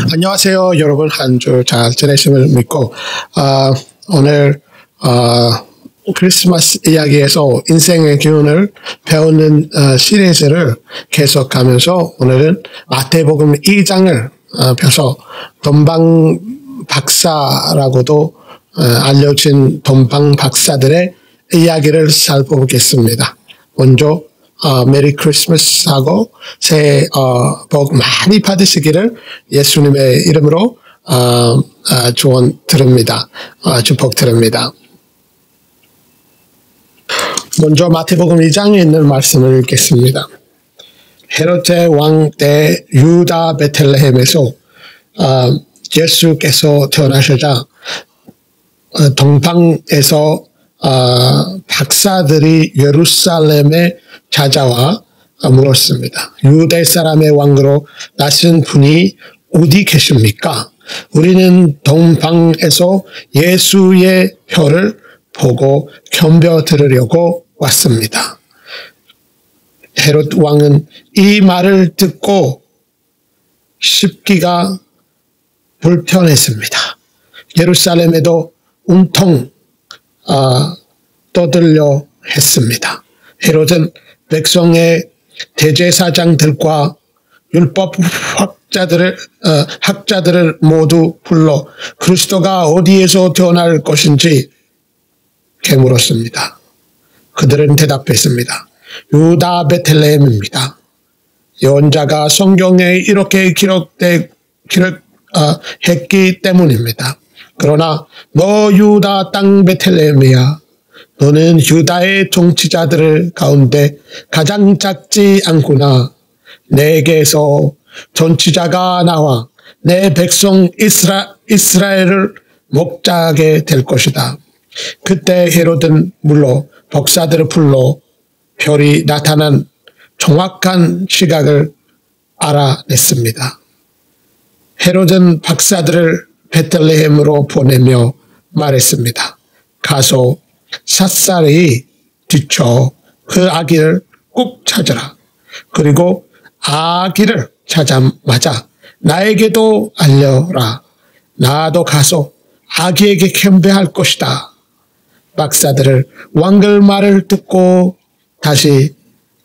안녕하세요, 여러분. 한 주 잘 지내심을 믿고, 오늘, 크리스마스 이야기에서 인생의 기운을 배우는 시리즈를 계속하면서 오늘은 마태복음 2장을 펴서 돈방 박사라고도 알려진 돈방 박사들의 이야기를 살펴보겠습니다. 먼저 메리 크리스마스하고 새해 복 많이 받으시기를 예수님의 이름으로 축복 드립니다. 먼저 마태복음 2장에 있는 말씀을 읽겠습니다. 헤롯의 왕 때 유다 베들레헴에서 예수께서 태어나시자 동방에서 박사들이 예루살렘에 찾아와 물었습니다. 유대 사람의 왕으로 나신 분이 어디 계십니까? 우리는 동방에서 예수의 표를 보고 겸벼 들으려고 왔습니다. 헤롯 왕은 이 말을 듣고 십기가 불편했습니다. 예루살렘에도 온통 떠들려 했습니다. 헤롯은 백성의 대제사장들과 율법 학자들을 모두 불러 그리스도가 어디에서 태어날 것인지 캐물었습니다. 그들은 대답했습니다. 유다 베들레헴입니다. 예언자가 성경에 이렇게 기록했기 때문입니다. 그러나 너 유다 땅 베들레헴이야. 너는 유다의 통치자들 가운데 가장 작지 않구나. 내게서 통치자가 나와 내 백성 이스라엘을 목자하게 될 것이다. 그때 헤롯은 물러 박사들을 불러 별이 나타난 정확한 시각을 알아냈습니다. 헤롯은 박사들을 베들레헴으로 보내며 말했습니다. 가서 샅샅이 뒤쳐 그 아기를 꼭 찾아라. 그리고 아기를 찾자마자 나에게도 알려라. 나도 가서 아기에게 겸비할 것이다. 박사들을 왕의 말을 듣고 다시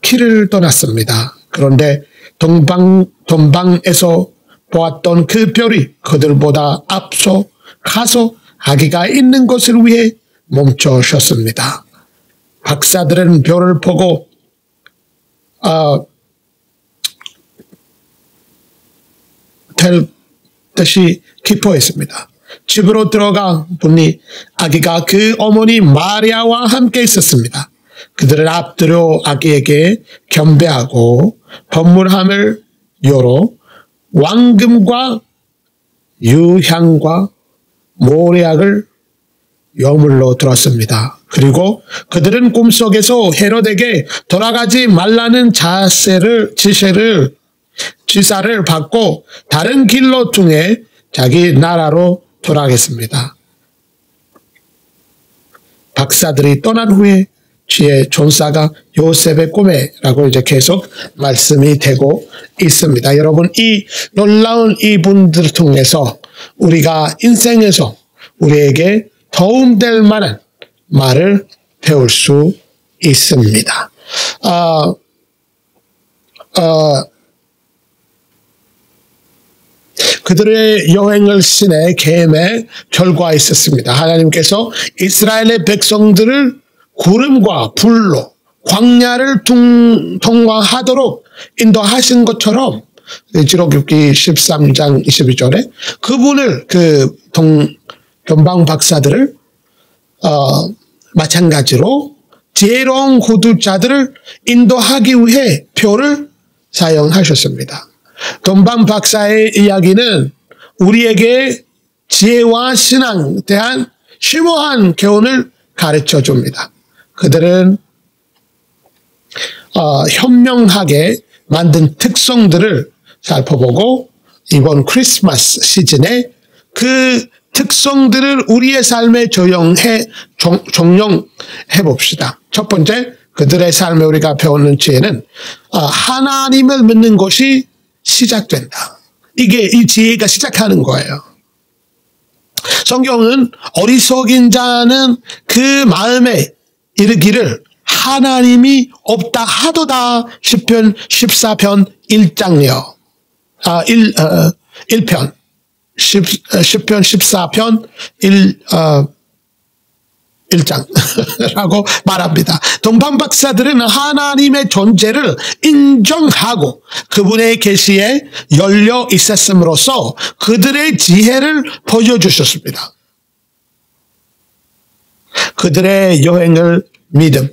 길을 떠났습니다. 그런데 동방에서 보았던 그 별이 그들보다 앞서 가서 아기가 있는 것을 위해 멈춰 섰습니다. 박사들은 별을 보고 될 듯이 기뻐했습니다. 집으로 들어가 보니 아기가 그 어머니 마리아와 함께 있었습니다. 그들은 앞들여 아기에게 경배하고 번물함을 열어 왕금과 유향과 모략을 여물러 들었습니다. 그리고 그들은 꿈속에서 헤롯에게 돌아가지 말라는 지사를 받고 다른 길로 통해 자기 나라로 돌아가겠습니다. 박사들이 떠난 후에 주의 전사가 요셉의 꿈에라고 이제 계속 말씀이 되고 있습니다. 여러분, 이 놀라운 이분들을 통해서 우리가 인생에서 우리에게 도움될 만한 말을 배울 수 있습니다. 그들의 여행을 신의 계획의 결과가 있었습니다. 하나님께서 이스라엘의 백성들을 구름과 불로 광야를 통과하도록 인도하신 것처럼 지록기 13장 22절에 그분을 변방 박사들을 마찬가지로 지혜로운 호두자들을 인도하기 위해 표를 사용하셨습니다. 돈방 박사의 이야기는 우리에게 지혜와 신앙에 대한 심오한 교훈을 가르쳐 줍니다. 그들은 현명하게 만든 특성들을 살펴보고 이번 크리스마스 시즌에 그 특성들을 우리의 삶에 적용해 봅시다. 첫 번째, 그들의 삶에 우리가 배우는 지혜는 하나님을 믿는 것이 시작된다. 이 지혜가 시작하는 거예요. 성경은 어리석인 자는 그 마음에 이르기를 하나님이 없다 하도다. 시편 14편 1장요. 1편. 시편 14편 1장라고 말합니다. 동방 박사들은 하나님의 존재를 인정하고 그분의 계시에 열려 있었음으로써 그들의 지혜를 보여주셨습니다. 그들의 여행을 믿음,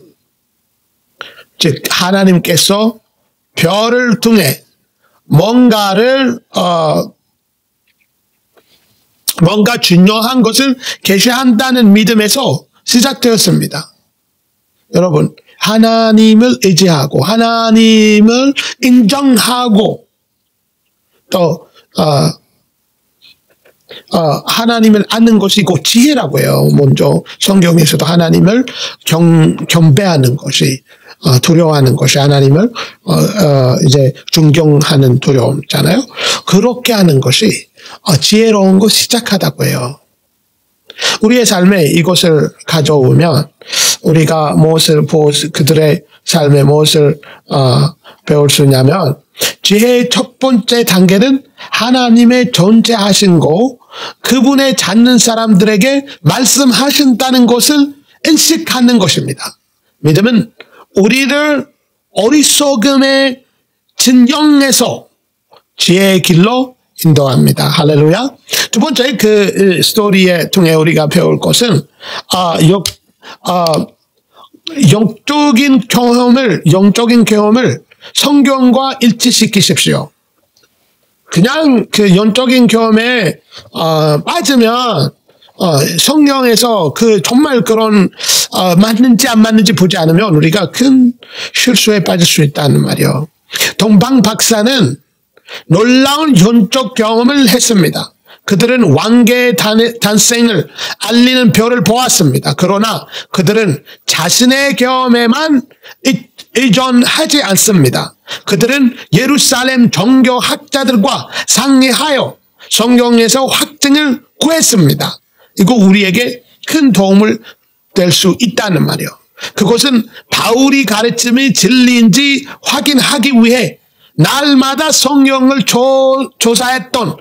즉 하나님께서 별을 통해 뭔가 중요한 것을 계시한다는 믿음에서 시작되었습니다. 여러분, 하나님을 의지하고 하나님을 인정하고 또 하나님을 아는 것이 곧 지혜라고 해요. 먼저 성경에서도 하나님을 경배하는 것이 두려워하는 것이 하나님을 이제 존경하는 두려움이잖아요. 그렇게 하는 것이 지혜로운 것 시작하다고 해요. 우리의 삶에 이것을 가져오면 우리가 그들의 삶에 무엇을 배울 수 있냐면 지혜의 첫 번째 단계는 하나님의 존재하신 거, 그분의 찾는 사람들에게 말씀하신다는 것을 인식하는 것입니다. 믿음은 우리를 어리석음의 진영에서 지혜의 길로 인도합니다. 할렐루야. 두 번째 그 스토리에 통해 우리가 배울 것은 영적인 경험을 성경과 일치시키십시오. 그냥 그 영적인 경험에 빠지면 성경에서 정말 그런 맞는지 안 맞는지 보지 않으면 우리가 큰 실수에 빠질 수 있다는 말이요. 동방 박사는 놀라운 영적 경험을 했습니다. 그들은 왕계의 탄생을 알리는 별을 보았습니다. 그러나 그들은 자신의 경험에만 의존하지 않습니다. 그들은 예루살렘 종교학자들과 상의하여 성경에서 확증을 구했습니다. 이거 우리에게 큰 도움을 될 수 있다는 말이에요. 그것은 바울이 가르침이 진리인지 확인하기 위해 날마다 성경을 조사했던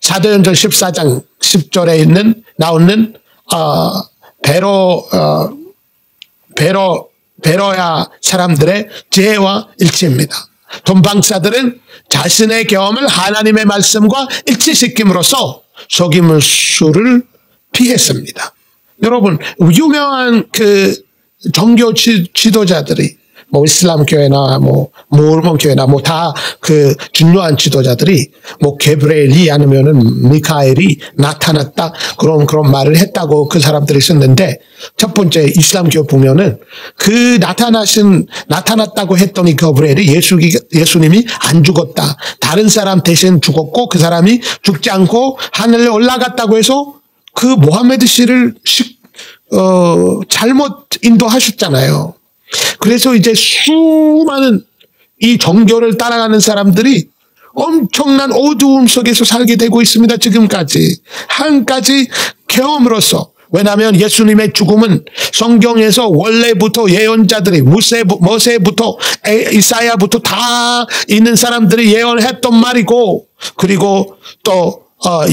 사도행전 14장 10절에 나오는 베로야 사람들의 지혜와 일치입니다. 동방사들은 자신의 경험을 하나님의 말씀과 일치시킴으로써 속임을 수를 피했습니다. 여러분, 유명한 그 종교 지도자들이 이슬람 교회나 모르몬 교회나 다 그 중요한 지도자들이 게브리엘이 아니면은 미카엘이 나타났다 그런 말을 했다고 그 사람들이 썼는데, 첫 번째 이슬람교 보면은 그 나타났다고 했더니 가브리엘이 예수님이 안 죽었다, 다른 사람 대신 죽었고 그 사람이 죽지 않고 하늘에 올라갔다고 해서 그 모하메드 씨를 잘못 인도하셨잖아요. 그래서 이제 수많은 이 종교를 따라가는 사람들이 엄청난 어두움 속에서 살게 되고 있습니다. 지금까지 한 가지 경험으로서. 왜냐하면 예수님의 죽음은 성경에서 원래부터 예언자들이 모세부터 이사야부터 다 있는 사람들이 예언했던 말이고, 그리고 또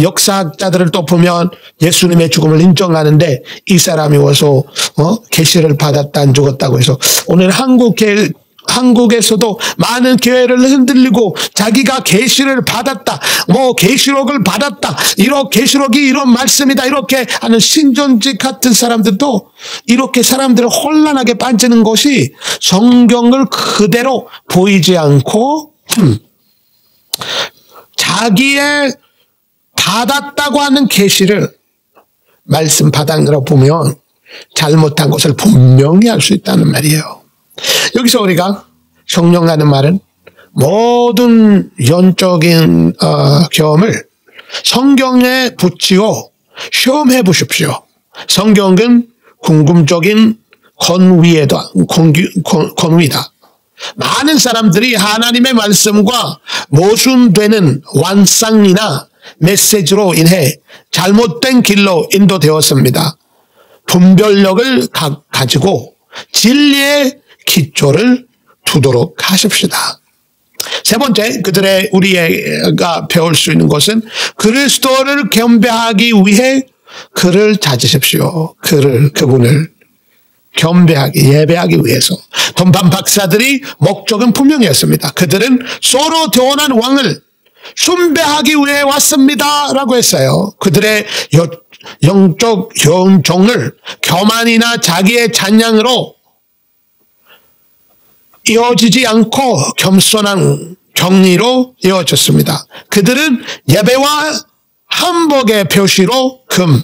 역사학자들을 또 보면 예수님의 죽음을 인정하는데 이 사람이 와서 계시를 받았다 안 죽었다고 해서 오늘 한국에서도 많은 교회를 흔들리고 자기가 계시를 받았다, 계시록을 받았다, 계시록이 이런 말씀이다 이렇게 하는 신전직 같은 사람들도 이렇게 사람들을 혼란하게 빠지는 것이 성경을 그대로 보이지 않고 자기의 받았다고 하는 계시를 말씀 바닥으로 보면 잘못한 것을 분명히 알 수 있다는 말이에요. 여기서 우리가 성령하는 말은 모든 영적인 경험을 성경에 붙이고 시험해 보십시오. 성경은 궁금적인 권위다. 많은 사람들이 하나님의 말씀과 모순되는 완상이나 메시지로 인해 잘못된 길로 인도되었습니다. 분별력을 가지고 진리의 기초를 두도록 하십시다. 세 번째, 우리가 배울 수 있는 것은 그리스도를 겸비하기 위해 그를 찾으십시오. 그분을 겸비하기, 예배하기 위해서. 동방 박사들이 목적은 분명했습니다. 그들은 서로 태어난 왕을 숭배하기 위해 왔습니다 라고 했어요. 그들의 영적 영종을 교만이나 자기의 찬양으로 이어지지 않고 겸손한 정리로 이어졌습니다. 그들은 예배와 한복의 표시로 금,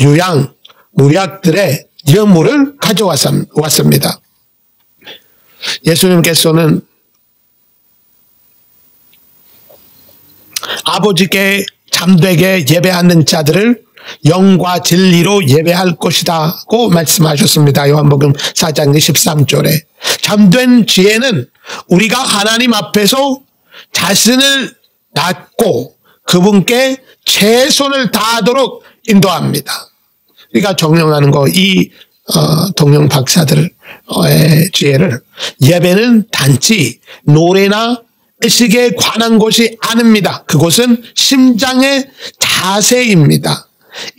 유양, 무약들의 예물을 가져왔습니다. 예수님께서는 아버지께 참되게 예배하는 자들을 영과 진리로 예배할 것이다고 말씀하셨습니다. 요한복음 4장 23절에. 참된 지혜는 우리가 하나님 앞에서 자신을 낮고 그분께 최선을 다하도록 인도합니다. 우리가 정령하는 거, 이 동령 박사들의 지혜를, 예배는 단지 노래나 의식에 관한 것이 아닙니다. 그것은 심장의 자세입니다.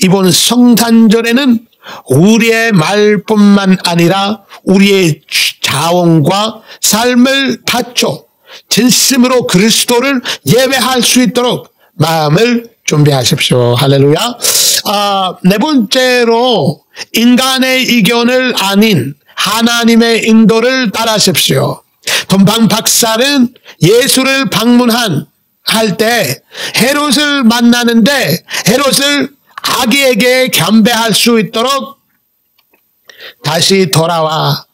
이번 성탄절에는 우리의 말뿐만 아니라 우리의 자원과 삶을 바쳐 진심으로 그리스도를 예배할 수 있도록 마음을 준비하십시오. 할렐루야. 네 번째로 인간의 의견을 아닌 하나님의 인도를 따라하십시오. 동방 박사는 예수를 할 때 헤롯을 만나는데 헤롯을 아기에게 겸비할 수 있도록 다시 돌아와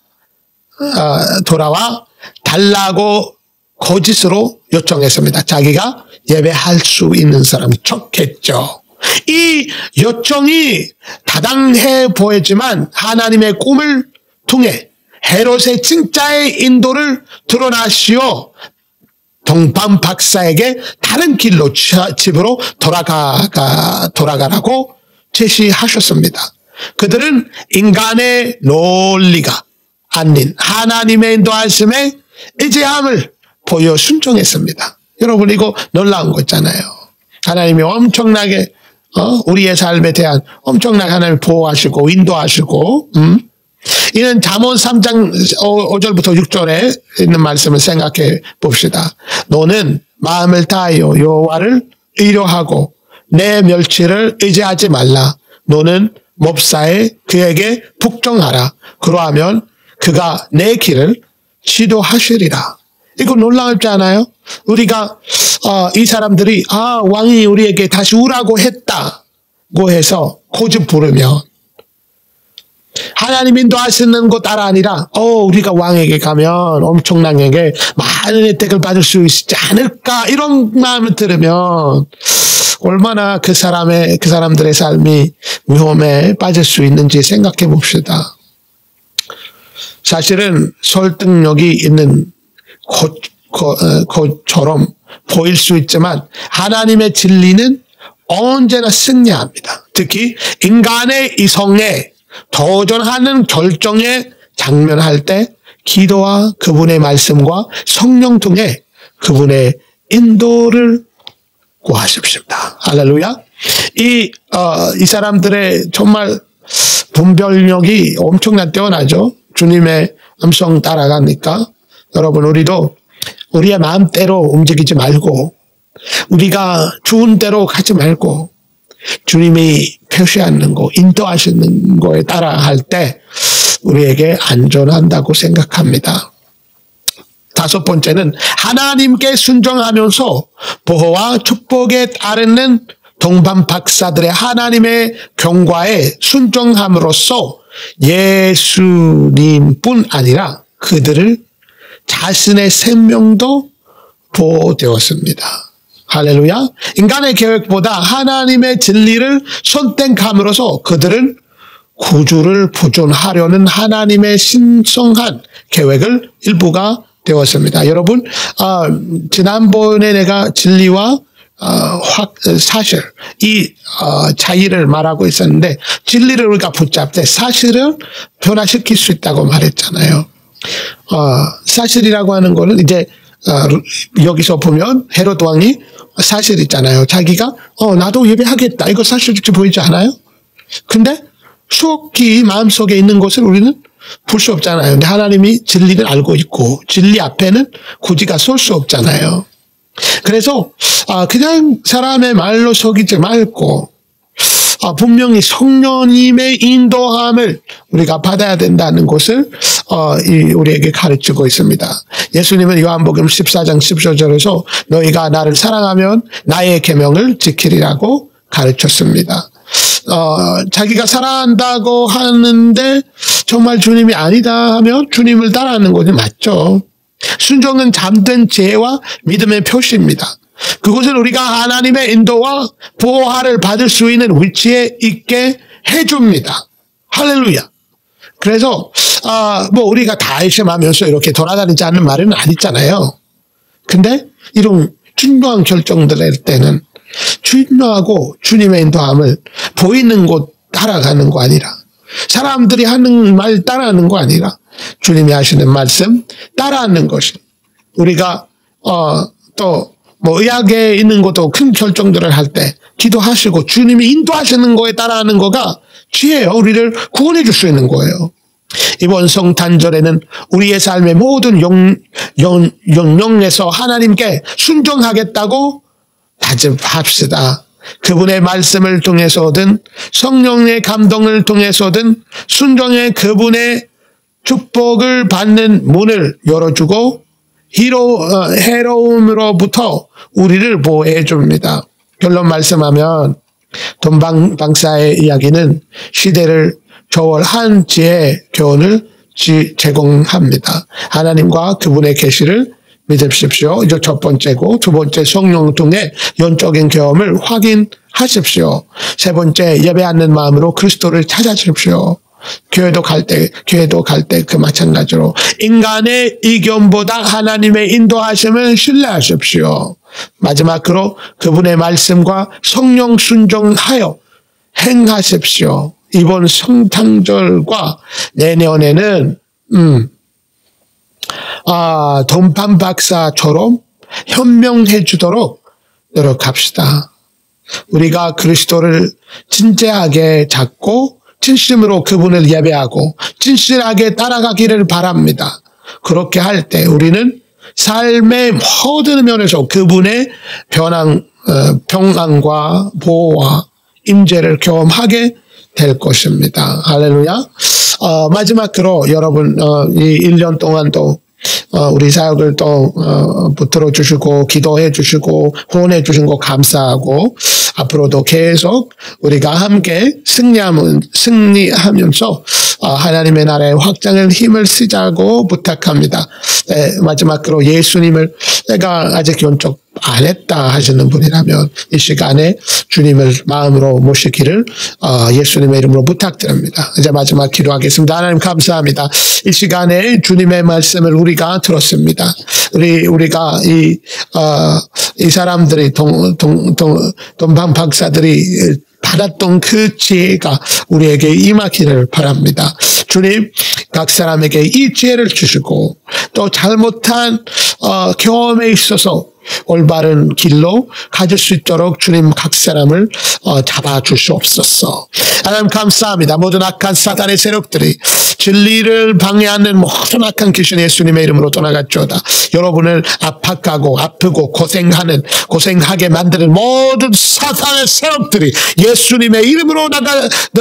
달라고 거짓으로 요청했습니다. 자기가 예배할 수 있는 사람이 척했죠. 이 요청이 타당해 보이지만 하나님의 꿈을 통해 헤롯의 진짜의 인도를 드러나시어 동방 박사에게 다른 길로 집으로 돌아가라고 제시하셨습니다. 그들은 인간의 논리가 아닌 하나님의 인도하심에 의지함을 보여 순종했습니다. 여러분, 이거 놀라운 거 있잖아요. 하나님이 엄청나게 우리의 삶에 대한 엄청나게 하나님 보호하시고 인도하시고 이는 잠언 3장 5절부터 6절에 있는 말씀을 생각해 봅시다. 너는 마음을 다하여 여호와를 의뢰하고 내 멸치를 의지하지 말라. 너는 몹사에 그에게 복종하라. 그러하면 그가 내 길을 지도하시리라. 이거 놀랍지 않아요? 우리가 이 사람들이 왕이 우리에게 다시 오라고 했다고 해서 고집 부르면 하나님 인도하시는 것 따라 아니라 우리가 왕에게 가면 엄청나게 많은 혜택을 받을 수 있지 않을까 이런 마음을 들으면 얼마나 그 사람들의 삶이 위험에 빠질 수 있는지 생각해 봅시다. 사실은 설득력이 있는 것처럼 보일 수 있지만 하나님의 진리는 언제나 승리합니다. 특히 인간의 이성에 도전하는 결정에 장면할 때 기도와 그분의 말씀과 성령 통해 그분의 인도를 구하십시오. 할렐루야. 이 사람들의 정말 분별력이 엄청나게 뛰어나죠. 주님의 음성 따라가니까. 여러분, 우리도 우리의 마음대로 움직이지 말고 우리가 좋은 대로 가지 말고 주님이 표시하는 거, 인도하시는 거에 따라 할 때 우리에게 안전한다고 생각합니다. 다섯 번째는 하나님께 순종하면서 보호와 축복에 따르는 동방 박사들의 하나님의 경과에 순종함으로써 예수님뿐 아니라 그들을 자신의 생명도 보호되었습니다. 할렐루야. 인간의 계획보다 하나님의 진리를 선택함으로써 그들은 구주를 보존하려는 하나님의 신성한 계획을 일부가 되었습니다. 여러분, 지난번에 내가 진리와 사실 이 차이를 말하고 있었는데, 진리를 우리가 붙잡을 때 사실을 변화시킬 수 있다고 말했잖아요. 사실이라고 하는 거는 이제 여기서 보면 헤롯 왕이 사실 있잖아요. 자기가 나도 예배하겠다, 이거 사실같이 보이지 않아요? 근데 속히 마음속에 있는 것을 우리는 볼 수 없잖아요. 근데 하나님이 진리를 알고 있고 진리 앞에는 고지가 설 수 없잖아요. 그래서 그냥 사람의 말로 속이지 말고 분명히 성령님의 인도함을 우리가 받아야 된다는 것을 우리에게 가르치고 있습니다. 예수님은 요한복음 14장 14절에서 너희가 나를 사랑하면 나의 계명을 지키리라고 가르쳤습니다. 자기가 사랑한다고 하는데 정말 주님이 아니다 하면 주님을 따라하는 것이 맞죠. 순종은 잠든 지혜와 믿음의 표시입니다. 그것은 우리가 하나님의 인도와 보호를 받을 수 있는 위치에 있게 해줍니다. 할렐루야. 그래서 우리가 다 의심하면서 이렇게 돌아다니지 않는 말은 아니잖아요. 근데 이런 중요한 결정들 할 때는 중요하고 주님의 인도함을 보이는 곳 따라가는 거 아니라, 사람들이 하는 말 따라하는 거 아니라 주님이 하시는 말씀 따라하는 것이, 우리가 또 의학에 있는 것도 큰 결정들을 할 때 기도하시고 주님이 인도하시는 거에 따라하는 거가 지혜예요. 우리를 구원해 줄 수 있는 거예요. 이번 성탄절에는 우리의 삶의 모든 영역에서 하나님께 순종하겠다고 다짐합시다. 그분의 말씀을 통해서든 성령의 감동을 통해서든 순종의 그분의 축복을 받는 문을 열어주고 해로움으로부터 우리를 보호해 줍니다. 결론 말씀하면 돈방박사의 이야기는 시대를 초월한 지혜 교훈을 제공합니다. 하나님과 그분의 계시를 믿으십시오. 이제 첫 번째고, 두 번째 성령 통해 영적인 경험을 확인하십시오. 세 번째 예배하는 마음으로 그리스도를 찾아주십시오. 교회도 갈 때 그 마찬가지로 인간의 의견보다 하나님의 인도하심을 신뢰하십시오. 마지막으로 그분의 말씀과 성령 순종하여 행하십시오. 이번 성탄절과 내년에는 돈판 박사처럼 현명해 주도록 노력합시다. 우리가 그리스도를 진지하게 잡고 진심으로 그분을 예배하고 진실하게 따라가기를 바랍니다. 그렇게 할 때 우리는 삶의 모든 면에서 그분의 평안과 보호와 임재를 경험하게 될 것입니다. 할렐루야. 마지막으로 여러분, 이 1년 동안도 우리 사역을 또 붙들어 주시고 기도해 주시고 후원해 주신 거 감사하고, 앞으로도 계속 우리가 함께 승리하면서 하나님의 나라의 확장을 힘을 쓰자고 부탁합니다. 마지막으로 예수님을 내가 아직 영접 안 했다 하시는 분이라면 이 시간에 주님을 마음으로 모시기를 예수님의 이름으로 부탁드립니다. 이제 마지막 기도하겠습니다. 하나님 감사합니다. 이 시간에 주님의 말씀을 우리가 들었습니다. 우리가 이 사람들이 돈방 박사들이 받았던 그 지혜가 우리에게 임하기를 바랍니다. 주님, 각 사람에게 이 지혜를 주시고 또 잘못한 경험에 있어서 올바른 길로 가질 수 있도록 주님 각 사람을 잡아주시옵소서. 하나님 감사합니다. 모든 악한 사단의 세력들이 진리를 방해하는 모든 악한 귀신 예수님의 이름으로 떠나갔죠다. 여러분을 압박하고 아프고 고생하게 만드는 모든 사단의 세력들이 예수님의 이름으로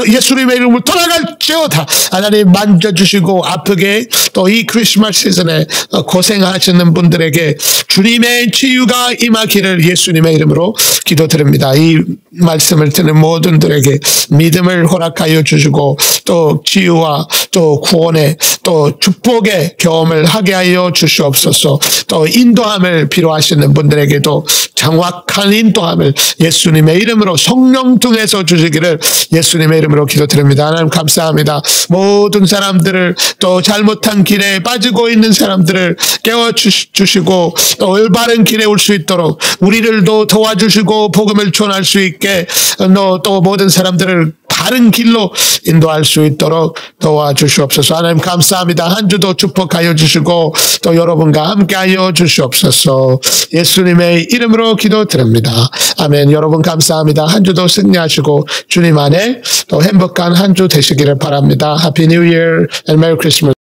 예수님의 이름으로 떠나갈지어다. 하나님 만져주시고 아프게 또 이 크리스마스 시즌에 고생하시는 분들에게 주님의 치유가 임하기를 예수님의 이름으로 기도드립니다. 이 말씀을 듣는 모든들에게 믿음을 허락하여 주시고 또 치유와 또 구원의 또 축복의 경험을 하게 하여 주시옵소서. 또 인도함을 필요하시는 분들에게도 정확한 인도함을 예수님의 이름으로 성령 통해서 주시기를 예수님의 이름으로 기도드립니다. 하나님 감사합니다. 모든 사람들을 또 잘못한 길에 빠지고 있는 사람들을 깨워주시고 또 올바른 길에 올 수 있도록 우리를 또 도와주시고 복음을 전할 수 있게 또 모든 사람들을 바른 길로 인도할 수 있도록 도와주시옵소서. 하나님 감사합니다. 한 주도 축복하여 주시고 또 여러분과 함께하여 주시옵소서. 예수님의 이름으로 기도드립니다. 아멘. 여러분 감사합니다. 한 주도 승리하시고 주님 안에 또 행복한 한 주 되시기를 바랍니다. Happy New Year and Merry Christmas.